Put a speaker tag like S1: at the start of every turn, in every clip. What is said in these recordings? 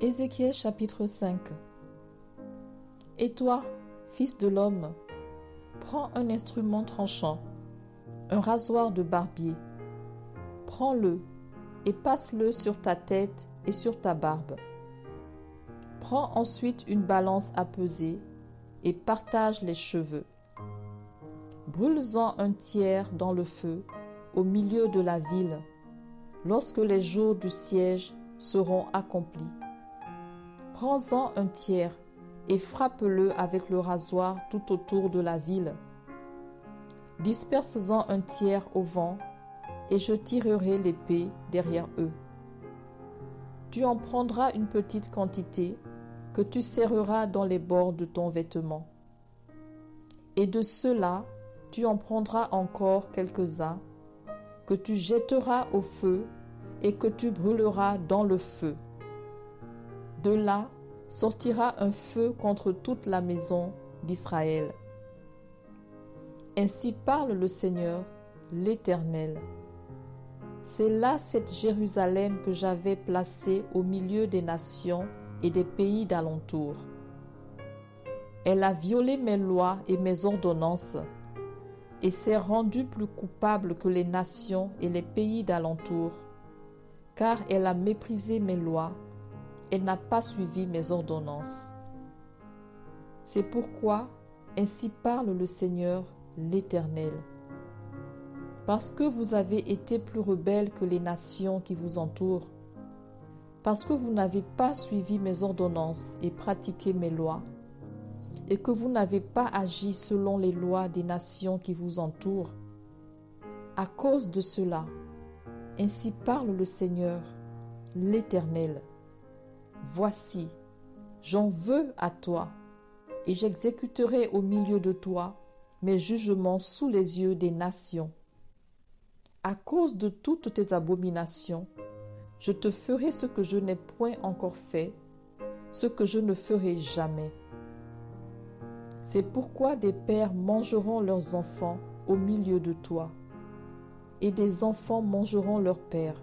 S1: Ézéchiel chapitre 5. Et toi, fils de l'homme, prends un instrument tranchant, un rasoir de barbier. Prends-le et passe-le sur ta tête et sur ta barbe. Prends ensuite une balance à peser et partage les cheveux. Brûle-en un tiers dans le feu au milieu de la ville, lorsque les jours du siège seront accomplis. Prends-en un tiers et frappe-le avec le rasoir tout autour de la ville. Disperse-en un tiers au vent, et je tirerai l'épée derrière eux. Tu en prendras une petite quantité que tu serreras dans les bords de ton vêtement. Et de ceux-là, tu en prendras encore quelques-uns, que tu jetteras au feu et que tu brûleras dans le feu. De là sortira un feu contre toute la maison d'Israël. Ainsi parle le Seigneur, l'Éternel. C'est là cette Jérusalem que j'avais placée au milieu des nations et des pays d'alentour. Elle a violé mes lois et mes ordonnances et s'est rendue plus coupable que les nations et les pays d'alentour, car elle a méprisé mes lois, elle n'a pas suivi mes ordonnances. C'est pourquoi, ainsi parle le Seigneur, l'Éternel. Parce que vous avez été plus rebelles que les nations qui vous entourent, parce que vous n'avez pas suivi mes ordonnances et pratiqué mes lois, et que vous n'avez pas agi selon les lois des nations qui vous entourent, à cause de cela, ainsi parle le Seigneur, l'Éternel. Voici, j'en veux à toi, et j'exécuterai au milieu de toi mes jugements sous les yeux des nations. À cause de toutes tes abominations, je te ferai ce que je n'ai point encore fait, ce que je ne ferai jamais. C'est pourquoi des pères mangeront leurs enfants au milieu de toi, et des enfants mangeront leurs pères.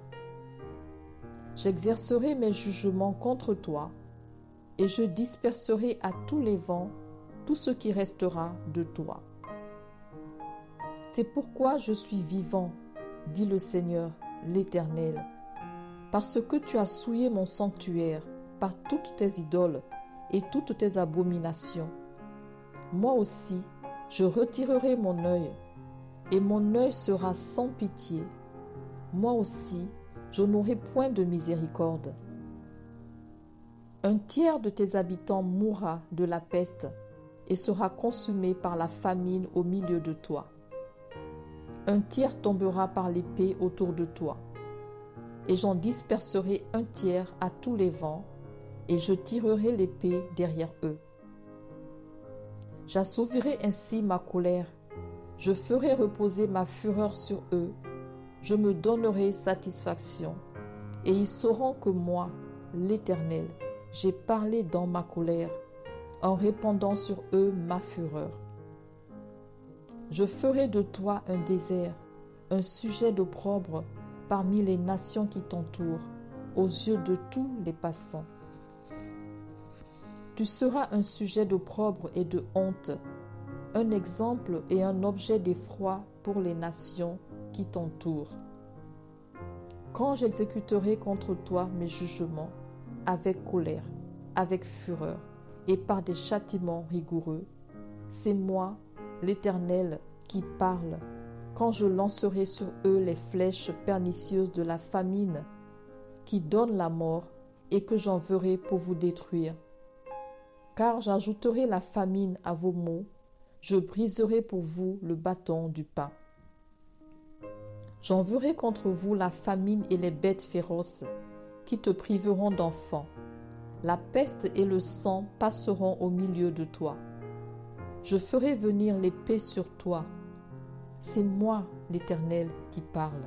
S1: J'exercerai mes jugements contre toi, et je disperserai à tous les vents tout ce qui restera de toi. C'est pourquoi je suis vivant, dit le Seigneur, l'Éternel, parce que tu as souillé mon sanctuaire par toutes tes idoles et toutes tes abominations. Moi aussi, je retirerai mon œil, et mon œil sera sans pitié. Moi aussi, je n'aurai point de miséricorde. Un tiers de tes habitants mourra de la peste et sera consumé par la famine au milieu de toi. Un tiers tombera par l'épée autour de toi, et j'en disperserai un tiers à tous les vents, et je tirerai l'épée derrière eux. J'assouvirai ainsi ma colère, je ferai reposer ma fureur sur eux, je me donnerai satisfaction, et ils sauront que moi, l'Éternel, j'ai parlé dans ma colère, en répandant sur eux ma fureur. Je ferai de toi un désert, un sujet d'opprobre parmi les nations qui t'entourent, aux yeux de tous les passants. Tu seras un sujet d'opprobre et de honte, un exemple et un objet d'effroi pour les nations qui t'entourent. Quand j'exécuterai contre toi mes jugements, avec colère, avec fureur et par des châtiments rigoureux, c'est moi, l'Éternel, qui parle, quand je lancerai sur eux les flèches pernicieuses de la famine, qui donne la mort, et que j'enverrai pour vous détruire. Car j'ajouterai la famine à vos maux, je briserai pour vous le bâton du pain. J'enverrai contre vous la famine et les bêtes féroces, qui te priveront d'enfants. La peste et le sang passeront au milieu de toi. Je ferai venir l'épée sur toi. C'est moi, l'Éternel, qui parle.